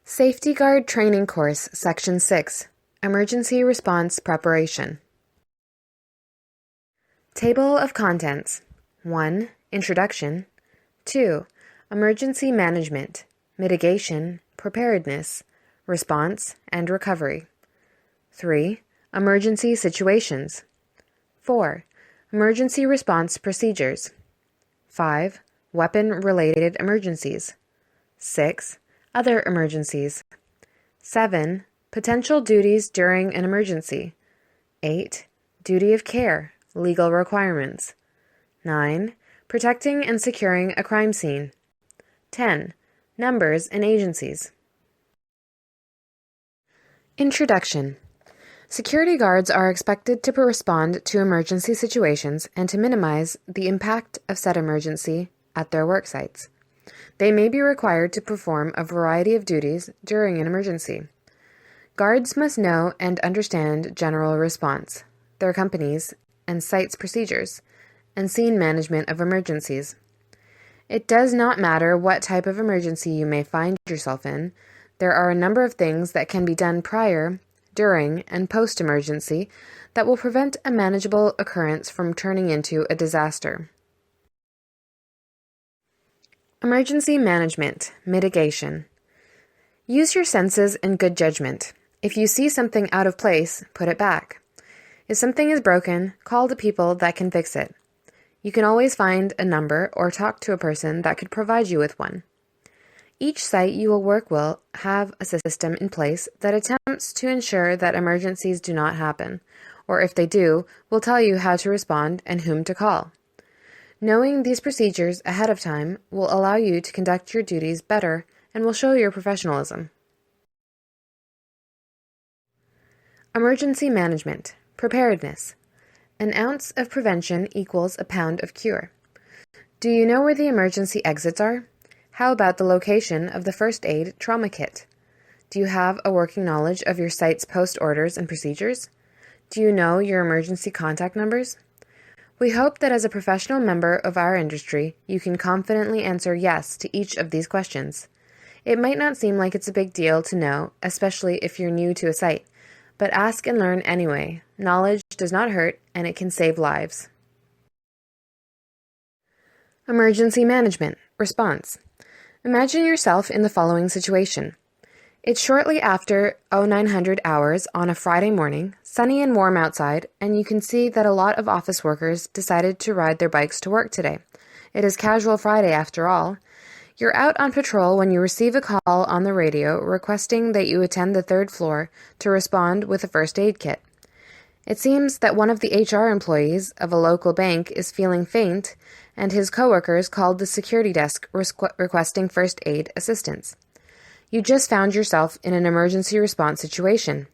Safety Guard Training Course, Section 6, Emergency Response Preparation. Table of Contents. 1. Introduction. 2. Emergency Management, Mitigation, Preparedness, Response, and Recovery. 3. Emergency Situations. 4. Emergency Response Procedures. 5. Weapon-related emergencies. 6. Other emergencies. 7. Potential duties during an emergency. 8. Duty of care, legal requirements. 9. Protecting and securing a crime scene. 10. Numbers and agencies. Introduction. Security guards are expected to respond to emergency situations and to minimize the impact of said emergency at their work sites. They may be required to perform a variety of duties during an emergency. Guards must know and understand general response, their company's and site's procedures, and scene management of emergencies. It does not matter what type of emergency you may find yourself in. There are a number of things that can be done prior, during, and post-emergency that will prevent a manageable occurrence from turning into a disaster. Emergency Management, Mitigation. Use your senses and good judgment. If you see something out of place, put it back. If something is broken, call the people that can fix it. You can always find a number or talk to a person that could provide you with one. Each site you will work will have a system in place that attempts to ensure that emergencies do not happen, or if they do, will tell you how to respond and whom to call. Knowing these procedures ahead of time will allow you to conduct your duties better and will show your professionalism. Emergency Management, Preparedness. An ounce of prevention equals a pound of cure. Do you know where the emergency exits are? How about the location of the first aid trauma kit? Do you have a working knowledge of your site's post orders and procedures? Do you know your emergency contact numbers? We hope that as a professional member of our industry, you can confidently answer yes to each of these questions. It might not seem like it's a big deal to know, especially if you're new to a site, but ask and learn anyway. Knowledge does not hurt, and it can save lives. Emergency Management, Response. Imagine yourself in the following situation. It's shortly after 0900 hours on a Friday morning, sunny and warm outside, and you can see that a lot of office workers decided to ride their bikes to work today. It is Casual Friday after all. You're out on patrol when you receive a call on the radio requesting that you attend the third floor to respond with a first aid kit. It seems that one of the HR employees of a local bank is feeling faint, and his coworkers called the security desk requesting first aid assistance. You just found yourself in an emergency response situation.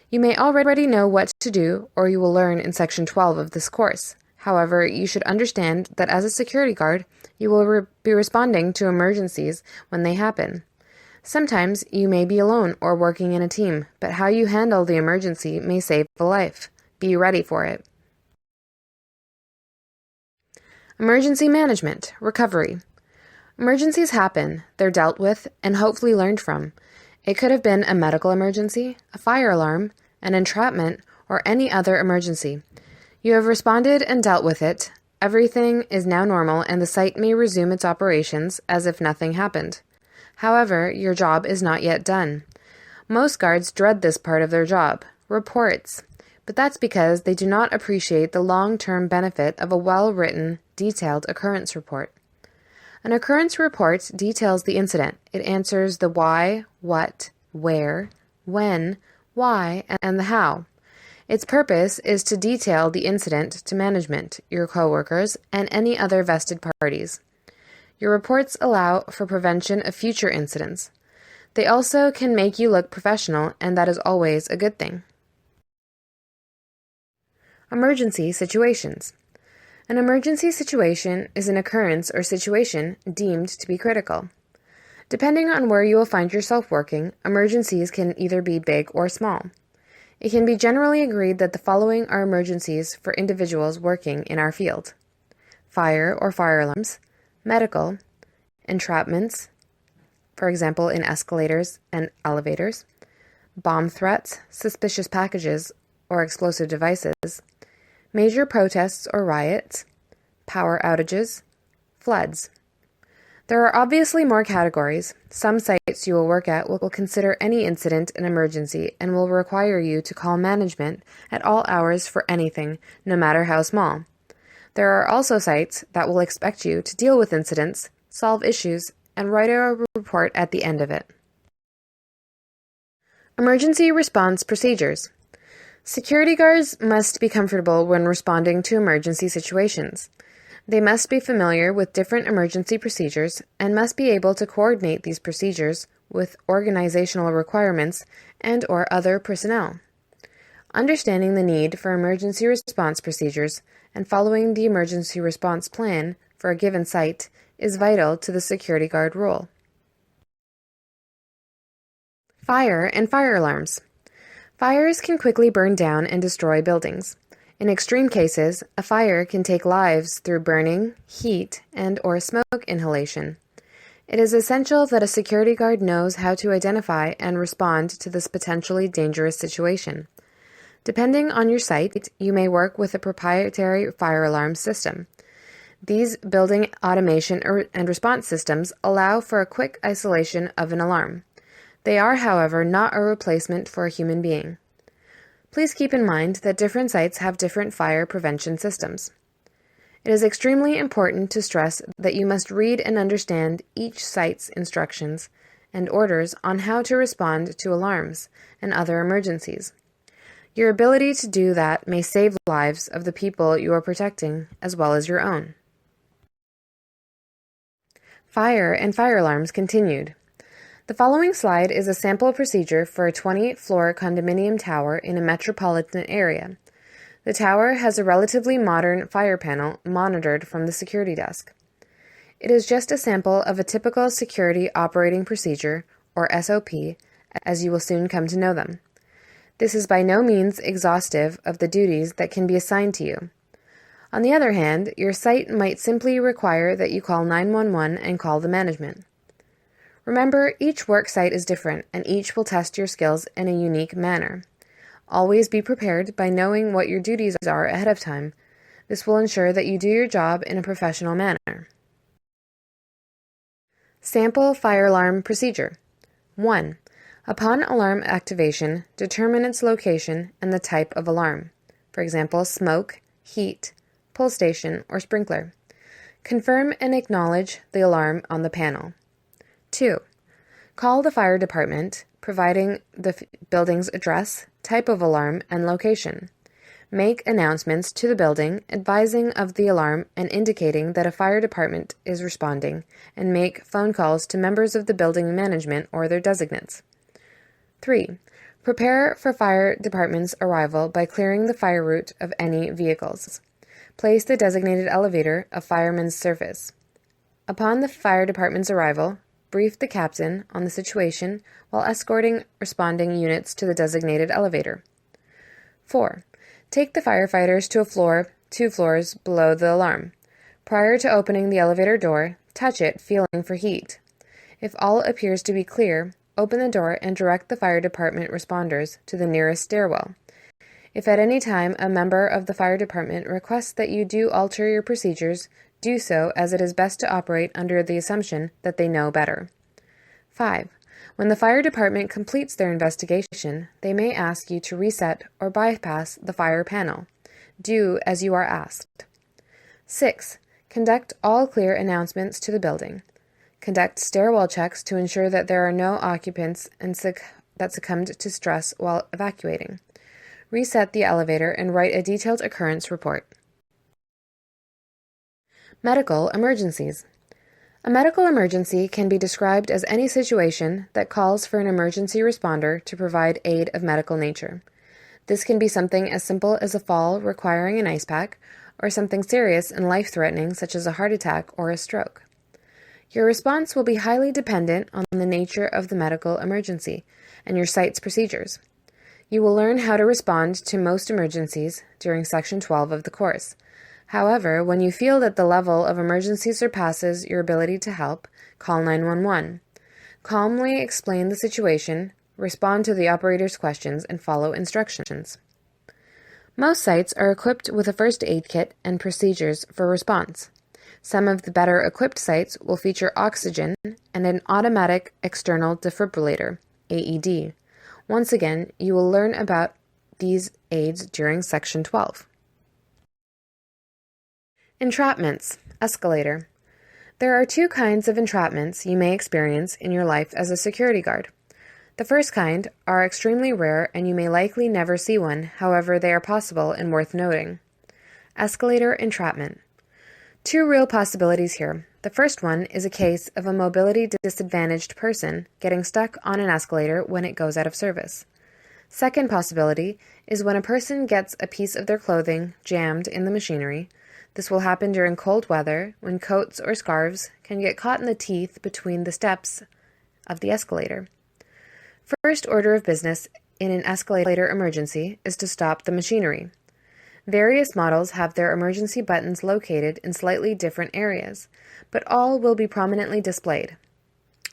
You may already know what to do, or you will learn in Section 12 of this course. However, you should understand that as a security guard, you will be responding to emergencies when they happen. Sometimes you may be alone or working in a team, but how you handle the emergency may save a life. Be ready for it. Emergency Management, Recovery. Emergencies happen, they're dealt with, and hopefully learned from. It could have been a medical emergency, a fire alarm, an entrapment, or any other emergency. You have responded and dealt with it. Everything is now normal and the site may resume its operations as if nothing happened. However, your job is not yet done. Most guards dread this part of their job, reports, but that's because they do not appreciate the long-term benefit of a well-written, detailed occurrence report. An occurrence report details the incident. It answers the why, what, where, when, why, and the how. Its purpose is to detail the incident to management, your coworkers, and any other vested parties. Your reports allow for prevention of future incidents. They also can make you look professional, and that is always a good thing. Emergency Situations. An emergency situation is an occurrence or situation deemed to be critical. Depending on where you will find yourself working, emergencies can either be big or small. It can be generally agreed that the following are emergencies for individuals working in our field: fire or fire alarms, medical, entrapments, for example in escalators and elevators, bomb threats, suspicious packages or explosive devices, major protests or riots, power outages, floods. There are obviously more categories. Some sites you will work at will consider any incident an emergency and will require you to call management at all hours for anything, no matter how small. There are also sites that will expect you to deal with incidents, solve issues, and write a report at the end of it. Emergency response procedures. Security guards must be comfortable when responding to emergency situations. They must be familiar with different emergency procedures and must be able to coordinate these procedures with organizational requirements and/or other personnel. Understanding the need for emergency response procedures and following the emergency response plan for a given site is vital to the security guard role. Fire and fire alarms. Fires can quickly burn down and destroy buildings. In extreme cases, a fire can take lives through burning, heat, and/or smoke inhalation. It is essential that a security guard knows how to identify and respond to this potentially dangerous situation. Depending on your site, you may work with a proprietary fire alarm system. These building automation and response systems allow for a quick isolation of an alarm. They are, however, not a replacement for a human being. Please keep in mind that different sites have different fire prevention systems. It is extremely important to stress that you must read and understand each site's instructions and orders on how to respond to alarms and other emergencies. Your ability to do that may save lives of the people you are protecting as well as your own. Fire and fire alarms continued. The following slide is a sample procedure for a 20-floor condominium tower in a metropolitan area. The tower has a relatively modern fire panel monitored from the security desk. It is just a sample of a typical security operating procedure, or SOP, as you will soon come to know them. This is by no means exhaustive of the duties that can be assigned to you. On the other hand, your site might simply require that you call 911 and call the management. Remember, each work site is different, and each will test your skills in a unique manner. Always be prepared by knowing what your duties are ahead of time. This will ensure that you do your job in a professional manner. Sample fire alarm procedure. 1. Upon alarm activation, determine its location and the type of alarm. For example, smoke, heat, pull station, or sprinkler. Confirm and acknowledge the alarm on the panel. 2. Call the fire department, providing the building's address, type of alarm, and location. Make announcements to the building advising of the alarm and indicating that a fire department is responding, and make phone calls to members of the building management or their designates. 3. Prepare for fire department's arrival by clearing the fire route of any vehicles. Place the designated elevator of fireman's service. Upon the fire department's arrival, brief the captain on the situation while escorting responding units to the designated elevator. 4. Take the firefighters to a floor 2 floors below the alarm. Prior to opening the elevator door, touch it, feeling for heat. If all appears to be clear, open the door and direct the fire department responders to the nearest stairwell. If at any time a member of the fire department requests that you do alter your procedures, do so, as it is best to operate under the assumption that they know better. 5. When the fire department completes their investigation, they may ask you to reset or bypass the fire panel. Do as you are asked. 6. Conduct all clear announcements to the building. Conduct stairwell checks to ensure that there are no occupants that succumbed to stress while evacuating. Reset the elevator and write a detailed occurrence report. Medical emergencies. A medical emergency can be described as any situation that calls for an emergency responder to provide aid of medical nature. This can be something as simple as a fall requiring an ice pack, or something serious and life-threatening such as a heart attack or a stroke. Your response will be highly dependent on the nature of the medical emergency and your site's procedures. You will learn how to respond to most emergencies during Section 12 of the course. However, when you feel that the level of emergency surpasses your ability to help, call 911. Calmly explain the situation, respond to the operator's questions, and follow instructions. Most sites are equipped with a first aid kit and procedures for response. Some of the better equipped sites will feature oxygen and an automatic external defibrillator, AED. Once again, you will learn about these aids during Section 12. Entrapments, escalator. There are two kinds of entrapments you may experience in your life as a security guard. The first kind are extremely rare and you may likely never see one, however they are possible and worth noting. Escalator entrapment. Two real possibilities here. The first one is a case of a mobility disadvantaged person getting stuck on an escalator when it goes out of service. Second possibility is when a person gets a piece of their clothing jammed in the machinery. This will happen during cold weather when coats or scarves can get caught in the teeth between the steps of the escalator. First order of business in an escalator emergency is to stop the machinery. Various models have their emergency buttons located in slightly different areas, but all will be prominently displayed.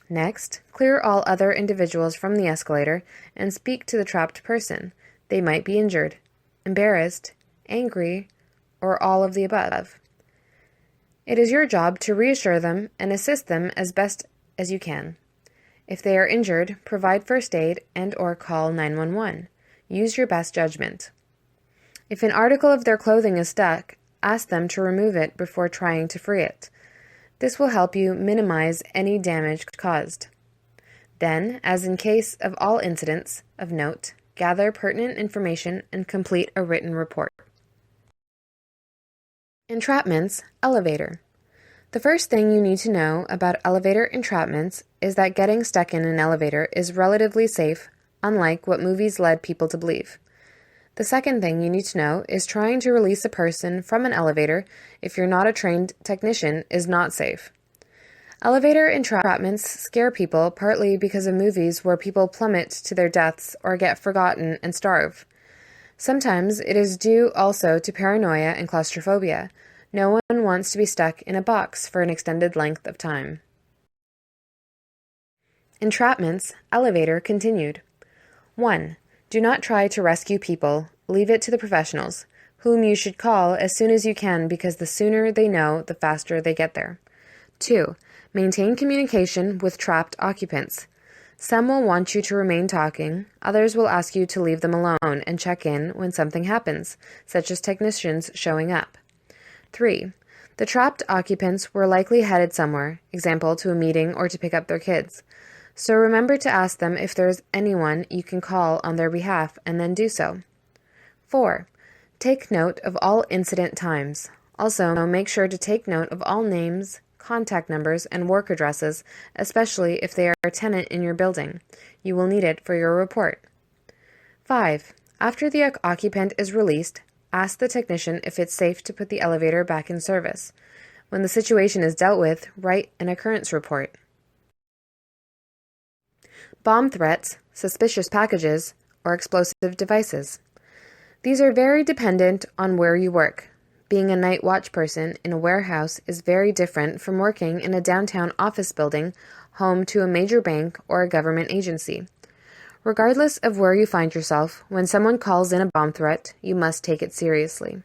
Next, clear all other individuals from the escalator and speak to the trapped person. They might be injured, embarrassed, angry, or all of the above. It is your job to reassure them and assist them as best as you can. If they are injured, provide first aid and/or call 911. Use your best judgment. If an article of their clothing is stuck, ask them to remove it before trying to free it. This will help you minimize any damage caused. Then, as in case of all incidents of note, gather pertinent information and complete a written report. Entrapments, elevator. The first thing you need to know about elevator entrapments is that getting stuck in an elevator is relatively safe, unlike what movies led people to believe. The second thing you need to know is trying to release a person from an elevator if you're not a trained technician is not safe. Elevator entrapments scare people partly because of movies where people plummet to their deaths or get forgotten and starve. Sometimes it is due also to paranoia and claustrophobia. No one wants to be stuck in a box for an extended length of time. Entrapments, elevator continued. 1. Do not try to rescue people. Leave it to the professionals, whom you should call as soon as you can because the sooner they know, the faster they get there. 2. Maintain communication with trapped occupants. Some will want you to remain talking, others will ask you to leave them alone and check in when something happens, such as technicians showing up. 3. The trapped occupants were likely headed somewhere, example to a meeting or to pick up their kids. So remember to ask them if there is anyone you can call on their behalf and then do so. 4. Take note of all incident times. Also, make sure to take note of all names, contact numbers, and work addresses, especially if they are a tenant in your building. You will need it for your report. 5. After the occupant is released, ask the technician if it's safe to put the elevator back in service. When the situation is dealt with, write an occurrence report. Bomb threats, suspicious packages, or explosive devices. These are very dependent on where you work. Being a night watch person in a warehouse is very different from working in a downtown office building home to a major bank or a government agency. Regardless of where you find yourself, when someone calls in a bomb threat, you must take it seriously.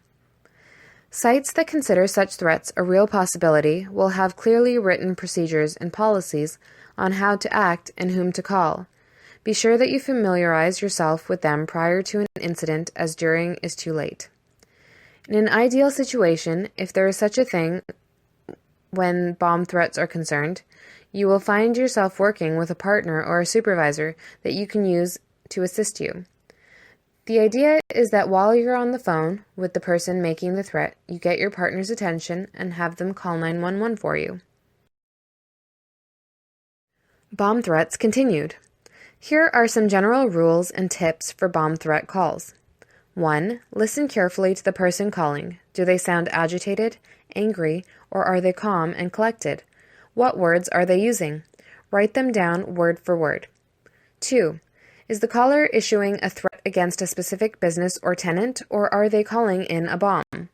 Sites that consider such threats a real possibility will have clearly written procedures and policies on how to act and whom to call. Be sure that you familiarize yourself with them prior to an incident, as during is too late. In an ideal situation, if there is such a thing when bomb threats are concerned, you will find yourself working with a partner or a supervisor that you can use to assist you. The idea is that while you're on the phone with the person making the threat, you get your partner's attention and have them call 911 for you. Bomb threats continued. Here are some general rules and tips for bomb threat calls. 1. Listen carefully to the person calling. Do they sound agitated, angry, or are they calm and collected? What words are they using? Write them down word for word. 2. Is the caller issuing a threat against a specific business or tenant, or are they calling in a bomb?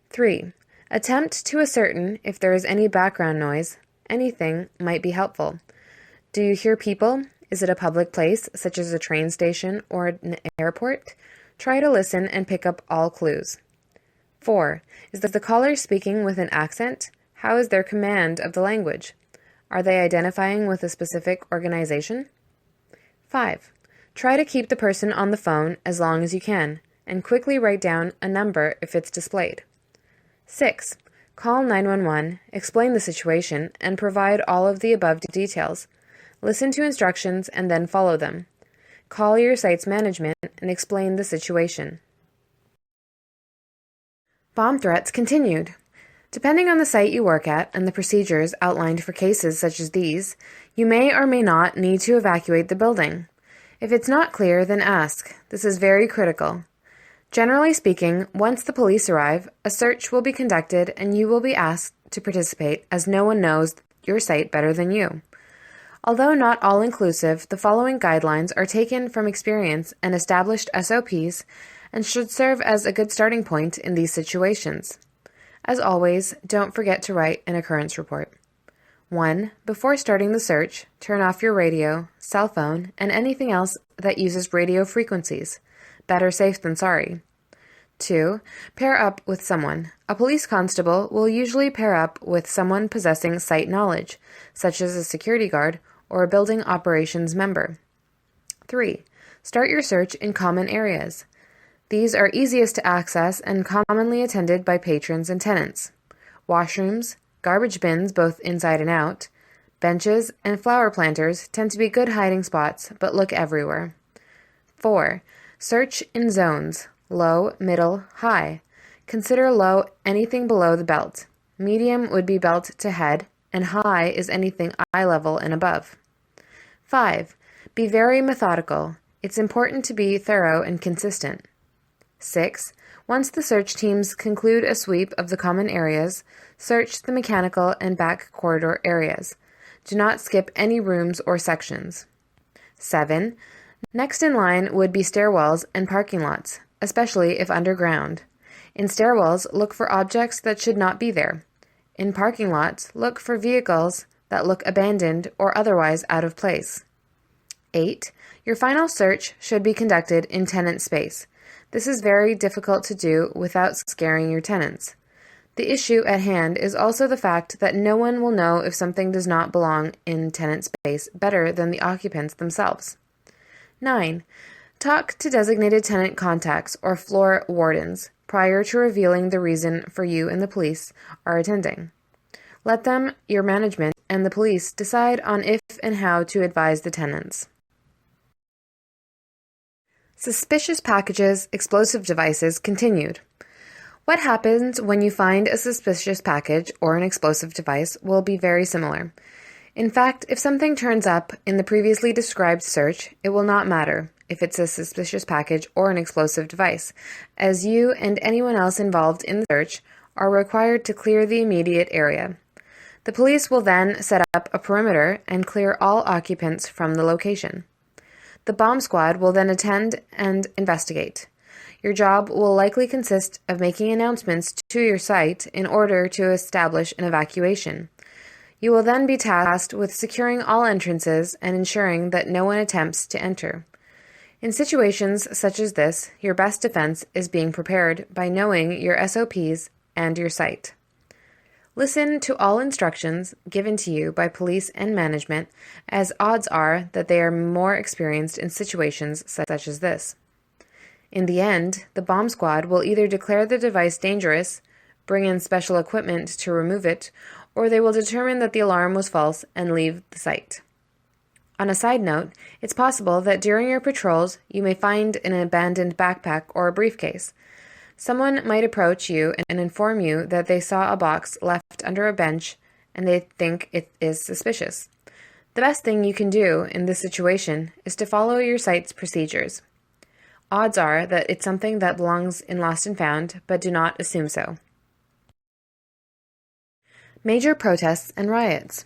3. Attempt to ascertain if there is any background noise. Anything might be helpful. Do you hear people? Is it a public place, such as a train station or an airport? Try to listen and pick up all clues. 4. Is the caller speaking with an accent? How is their command of the language? Are they identifying with a specific organization? 5. Try to keep the person on the phone as long as you can, and quickly write down a number if it's displayed. 6. Call 911, explain the situation, and provide all of the above details. Listen to instructions and then follow them. Call your site's management and explain the situation. Bomb threats continued. Depending on the site you work at and the procedures outlined for cases such as these, you may or may not need to evacuate the building. If it's not clear, then ask. This is very critical. Generally speaking, once the police arrive, a search will be conducted and you will be asked to participate as no one knows your site better than you. Although not all-inclusive, the following guidelines are taken from experience and established SOPs and should serve as a good starting point in these situations. As always, don't forget to write an occurrence report. 1. Before starting the search, turn off your radio, cell phone, and anything else that uses radio frequencies. Better safe than sorry. 2. Pair up with someone. A police constable will usually pair up with someone possessing site knowledge, such as a security guard or a building operations member. 3. Start your search in common areas. These are easiest to access and commonly attended by patrons and tenants. Washrooms, garbage bins both inside and out, benches, and flower planters tend to be good hiding spots, but look everywhere. 4. Search in zones: low, middle, high. Consider low anything below the belt. Medium would be belt to head, and high is anything eye level and above. 5. Be very methodical. It's important to be thorough and consistent. 6. Once the search teams conclude a sweep of the common areas, search the mechanical and back corridor areas. Do not skip any rooms or sections. 7. Next in line would be stairwells and parking lots, especially if underground. In stairwells, look for objects that should not be there. In parking lots, look for vehicles that look abandoned or otherwise out of place. 8. Your final search should be conducted in tenant space. This is very difficult to do without scaring your tenants. The issue at hand is also the fact that no one will know if something does not belong in tenant space better than the occupants themselves. 9. Talk to designated tenant contacts or floor wardens prior to revealing the reason for you and the police are attending. Let them, your management, and the police decide on if and how to advise the tenants. Suspicious packages, explosive devices continued. What happens when you find a suspicious package or an explosive device will be very similar. In fact, if something turns up in the previously described search, it will not matter if it's a suspicious package or an explosive device, as you and anyone else involved in the search are required to clear the immediate area. The police will then set up a perimeter and clear all occupants from the location. The bomb squad will then attend and investigate. Your job will likely consist of making announcements to your site in order to establish an evacuation. You will then be tasked with securing all entrances and ensuring that no one attempts to enter. In situations such as this, your best defense is being prepared by knowing your SOPs and your site. Listen to all instructions given to you by police and management, as odds are that they are more experienced in situations such as this. In the end, the bomb squad will either declare the device dangerous, bring in special equipment to remove it, or they will determine that the alarm was false and leave the site. On a side note, it's possible that during your patrols you may find an abandoned backpack or a briefcase. Someone might approach you and inform you that they saw a box left under a bench and they think it is suspicious. The best thing you can do in this situation is to follow your site's procedures. Odds are that it's something that belongs in Lost and Found, but do not assume so. Major protests and riots.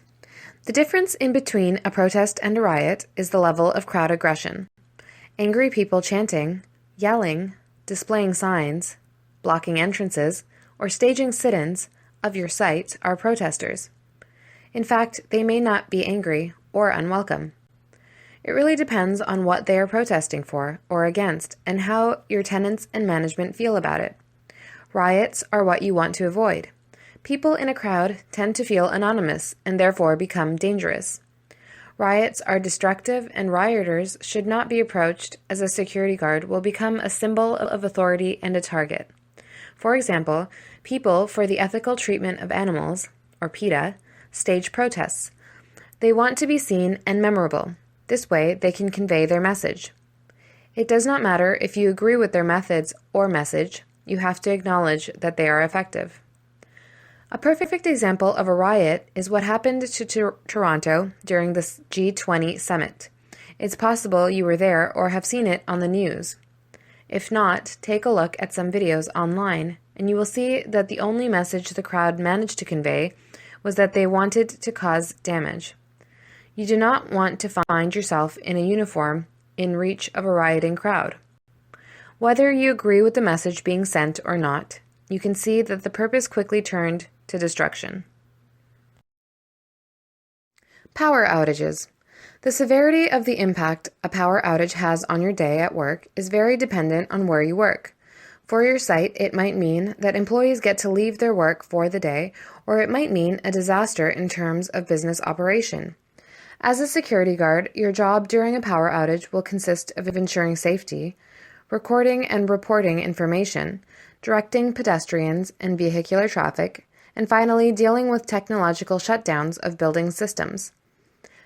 The difference in between a protest and a riot is the level of crowd aggression. Angry people chanting, yelling, displaying signs, blocking entrances, or staging sit-ins of your site are protesters. In fact, they may not be angry or unwelcome. It really depends on what they are protesting for or against and how your tenants and management feel about it. Riots are what you want to avoid. People in a crowd tend to feel anonymous and therefore become dangerous. Riots are destructive, and rioters should not be approached as a security guard will become a symbol of authority and a target. For example, People for the Ethical Treatment of Animals, or PETA, stage protests. They want to be seen and memorable. This way, they can convey their message. It does not matter if you agree with their methods or message, you have to acknowledge that they are effective. A perfect example of a riot is what happened to Toronto during the G20 summit. It's possible you were there or have seen it on the news. If not, take a look at some videos online, and you will see that the only message the crowd managed to convey was that they wanted to cause damage. You do not want to find yourself in a uniform in reach of a rioting crowd. Whether you agree with the message being sent or not, you can see that the purpose quickly turned to destruction. Power outages. The severity of the impact a power outage has on your day at work is very dependent on where you work. For your site, it might mean that employees get to leave their work for the day, or it might mean a disaster in terms of business operation. As a security guard, your job during a power outage will consist of ensuring safety, recording and reporting information, directing pedestrians and vehicular traffic, and finally dealing with technological shutdowns of building systems.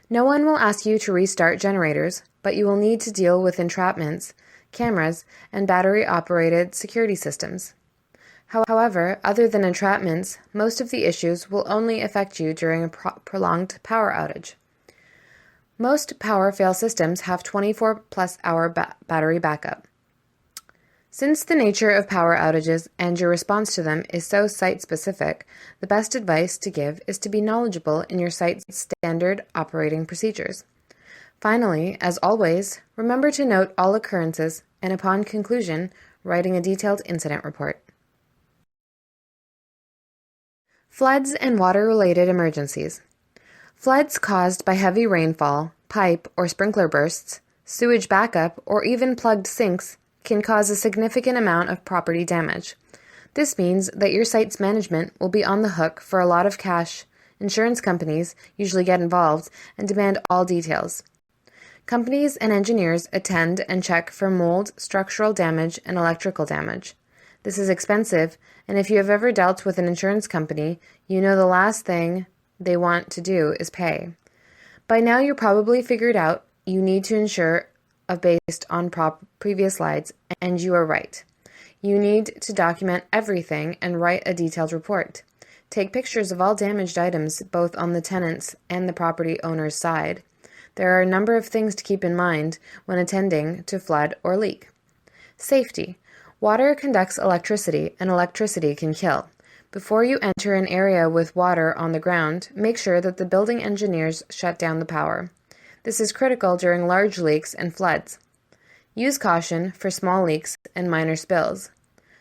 No one will ask you to restart generators, but you will need to deal with entrapments, cameras, and battery-operated security systems. However, other than entrapments, most of the issues will only affect you during a prolonged power outage. Most power fail systems have 24-plus hour battery backup. Since the nature of power outages and your response to them is so site-specific, the best advice to give is to be knowledgeable in your site's standard operating procedures. Finally, as always, remember to note all occurrences and upon conclusion, writing a detailed incident report. Floods and water-related emergencies. Floods caused by heavy rainfall, pipe or sprinkler bursts, sewage backup, or even plugged sinks can cause a significant amount of property damage. This means that your site's management will be on the hook for a lot of cash. Insurance companies usually get involved and demand all details. Companies and engineers attend and check for mold, structural damage, and electrical damage. This is expensive, and if you have ever dealt with an insurance company, you know the last thing they want to do is pay. By now you're probably figured out you need to insure based on previous slides, and you are right. You need to document everything and write a detailed report. Take pictures of all damaged items, both on the tenant's and the property owner's side. There are a number of things to keep in mind when attending to flood or leak. Safety. Water conducts electricity, and electricity can kill. Before you enter an area with water on the ground, make sure that the building engineers shut down the power. This is critical during large leaks and floods. Use caution for small leaks and minor spills.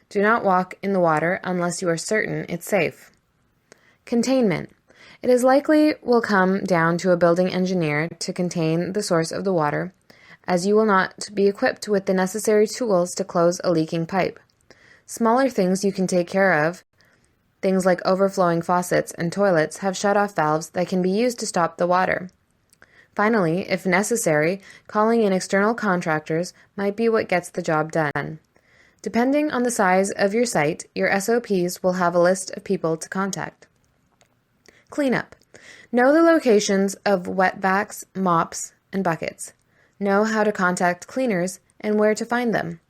Do not walk in the water unless you are certain it's safe. Containment. It is likely will come down to a building engineer to contain the source of the water, as you will not be equipped with the necessary tools to close a leaking pipe. Smaller things you can take care of, things like overflowing faucets and toilets, have shut-off valves that can be used to stop the water. Finally, if necessary, calling in external contractors might be what gets the job done. Depending on the size of your site, your SOPs will have a list of people to contact. Cleanup. Know the locations of wetbacks, mops, and buckets. Know how to contact cleaners and where to find them.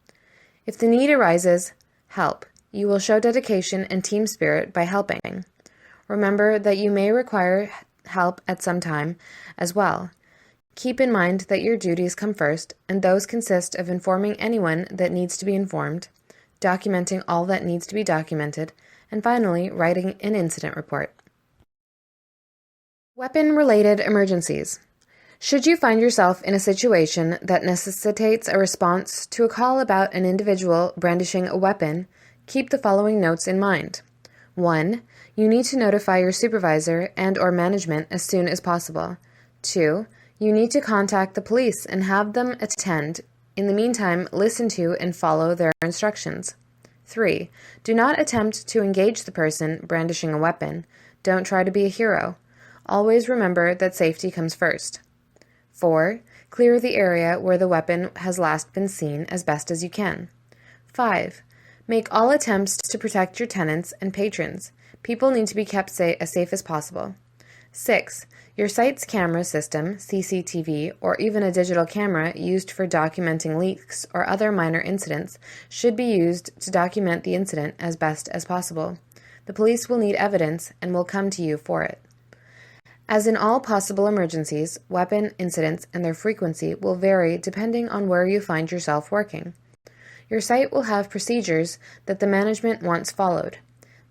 If the need arises, help. You will show dedication and team spirit by helping. Remember that you may require help at some time as well. Keep in mind that your duties come first, and those consist of informing anyone that needs to be informed, documenting all that needs to be documented, and finally, writing an incident report. Weapon-related emergencies. Should you find yourself in a situation that necessitates a response to a call about an individual brandishing a weapon, keep the following notes in mind. 1. You need to notify your supervisor and/or management as soon as possible. 2. You need to contact the police and have them attend. In the meantime, listen to and follow their instructions. 3. Do not attempt to engage the person brandishing a weapon. Don't try to be a hero. Always remember that safety comes first. 4. Clear the area where the weapon has last been seen as best as you can. 5. Make all attempts to protect your tenants and patrons. People need to be kept as safe as possible. 6. Your site's camera system, CCTV, or even a digital camera used for documenting leaks or other minor incidents should be used to document the incident as best as possible. The police will need evidence and will come to you for it. As in all possible emergencies, weapon incidents and their frequency will vary depending on where you find yourself working. Your site will have procedures that the management wants followed.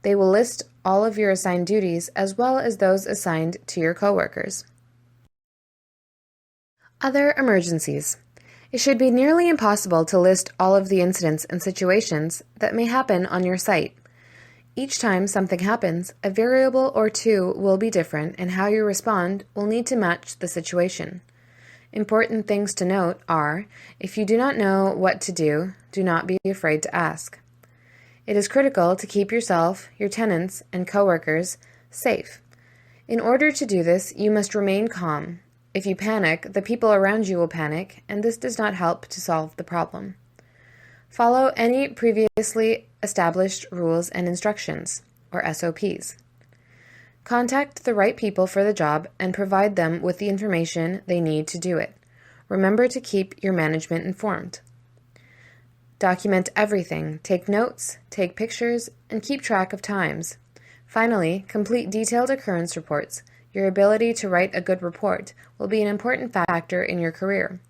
They will list all of your assigned duties as well as those assigned to your coworkers. Other emergencies. It should be nearly impossible to list all of the incidents and situations that may happen on your site. Each time something happens, a variable or two will be different, and how you respond will need to match the situation. Important things to note are, if you do not know what to do, do not be afraid to ask. It is critical to keep yourself, your tenants, and coworkers safe. In order to do this, you must remain calm. If you panic, the people around you will panic, and this does not help to solve the problem. Follow any previously established rules and instructions, or SOPs. Contact the right people for the job and provide them with the information they need to do it. Remember to keep your management informed. Document everything, take notes, take pictures, and keep track of times. Finally, complete detailed occurrence reports. Your ability to write a good report will be an important factor in your career.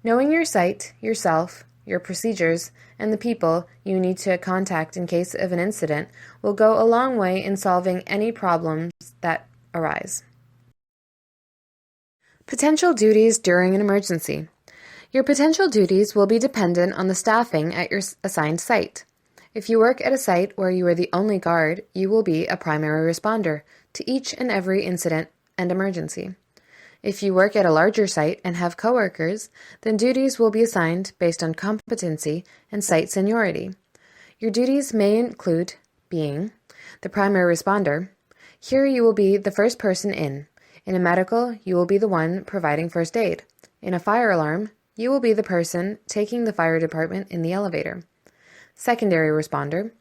Knowing your site, yourself, your procedures, and the people you need to contact in case of an incident will go a long way in solving any problems that arise. Potential duties during an emergency. Your potential duties will be dependent on the staffing at your assigned site. If you work at a site where you are the only guard, you will be a primary responder to each and every incident and emergency. If you work at a larger site and have coworkers, then duties will be assigned based on competency and site seniority. Your duties may include being the primary responder. Here you will be the first person in. In a medical, you will be the one providing first aid. In a fire alarm, you will be the person taking the fire department in the elevator. Secondary responder.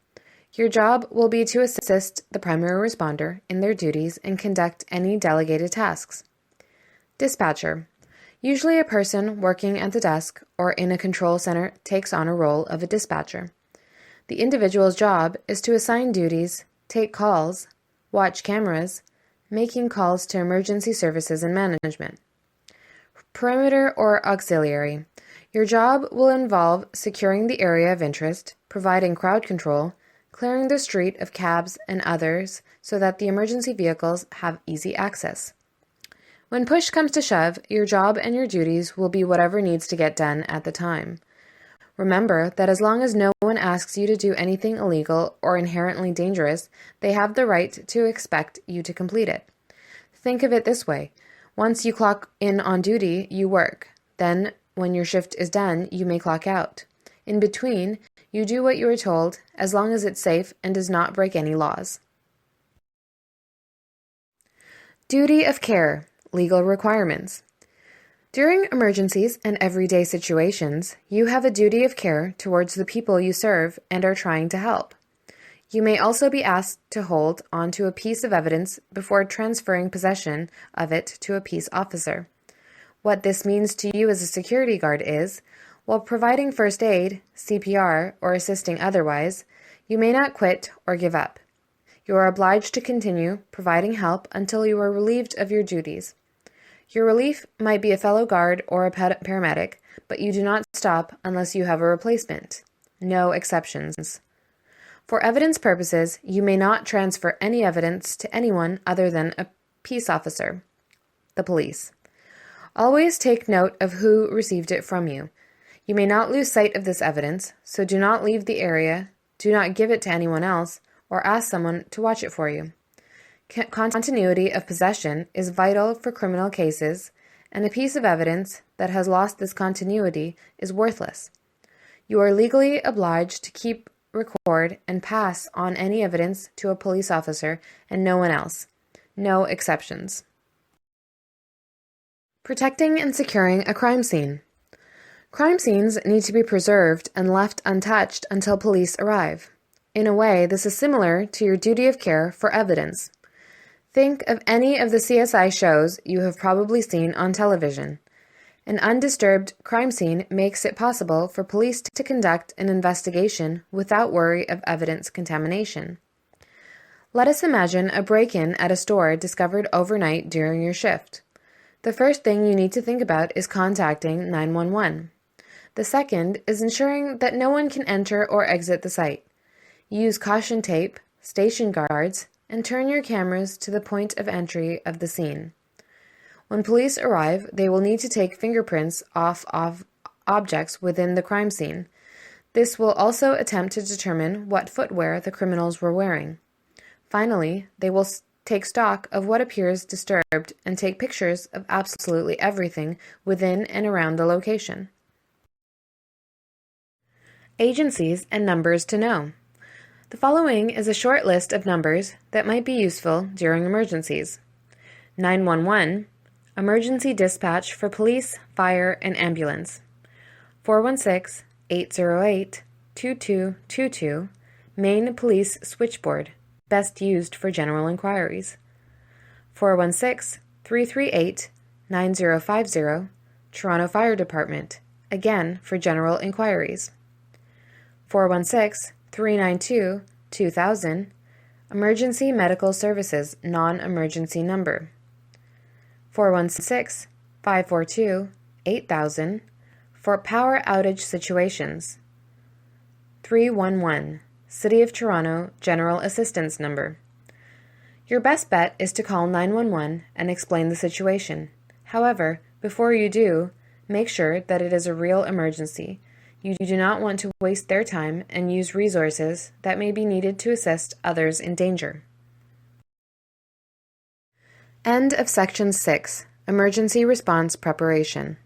Your job will be to assist the primary responder in their duties and conduct any delegated tasks. Dispatcher. Usually a person working at the desk or in a control center takes on a role of a dispatcher. The individual's job is to assign duties, take calls, watch cameras, making calls to emergency services and management. Perimeter or auxiliary. Your job will involve securing the area of interest, providing crowd control, clearing the street of cabs and others so that the emergency vehicles have easy access. When push comes to shove, your job and your duties will be whatever needs to get done at the time. Remember that as long as no one asks you to do anything illegal or inherently dangerous, they have the right to expect you to complete it. Think of it this way. Once you clock in on duty, you work. Then, when your shift is done, you may clock out. In between, you do what you are told, as long as it's safe and does not break any laws. Duty of care. Legal requirements. During emergencies and everyday situations, you have a duty of care towards the people you serve and are trying to help. You may also be asked to hold onto a piece of evidence before transferring possession of it to a peace officer. What this means to you as a security guard is, while providing first aid, CPR, or assisting otherwise, you may not quit or give up. You are obliged to continue providing help until you are relieved of your duties. Your relief might be a fellow guard or a paramedic, but you do not stop unless you have a replacement. No exceptions. For evidence purposes, you may not transfer any evidence to anyone other than a peace officer, the police. Always take note of who received it from you. You may not lose sight of this evidence, so do not leave the area, do not give it to anyone else, or ask someone to watch it for you. Continuity of possession is vital for criminal cases, and a piece of evidence that has lost this continuity is worthless. You are legally obliged to keep, record, and pass on any evidence to a police officer and no one else. No exceptions. Protecting and securing a crime scene. Crime scenes need to be preserved and left untouched until police arrive. In a way, this is similar to your duty of care for evidence. Think of any of the CSI shows you have probably seen on television. An undisturbed crime scene makes it possible for police to conduct an investigation without worry of evidence contamination. Let us imagine a break-in at a store discovered overnight during your shift. The first thing you need to think about is contacting 911. The second is ensuring that no one can enter or exit the site. Use caution tape, station guards, and turn your cameras to the point of entry of the scene. When police arrive, they will need to take fingerprints off objects within the crime scene. This will also attempt to determine what footwear the criminals were wearing. Finally, they will take stock of what appears disturbed and take pictures of absolutely everything within and around the location. Agencies and numbers to know. The following is a short list of numbers that might be useful during emergencies. 911, emergency dispatch for police, fire, and ambulance. 416-808-2222, main police switchboard, best used for general inquiries. 416-338-9050, Toronto Fire Department, again for general inquiries. 416-392-2000, Emergency Medical Services non-emergency number. 416-542-8000, for power outage situations. 311, City of Toronto General Assistance number. Your best bet is to call 911 and explain the situation. However, before you do, make sure that it is a real emergency. You do not want to waste their time and use resources that may be needed to assist others in danger. End of Section 6, Emergency Response Preparation.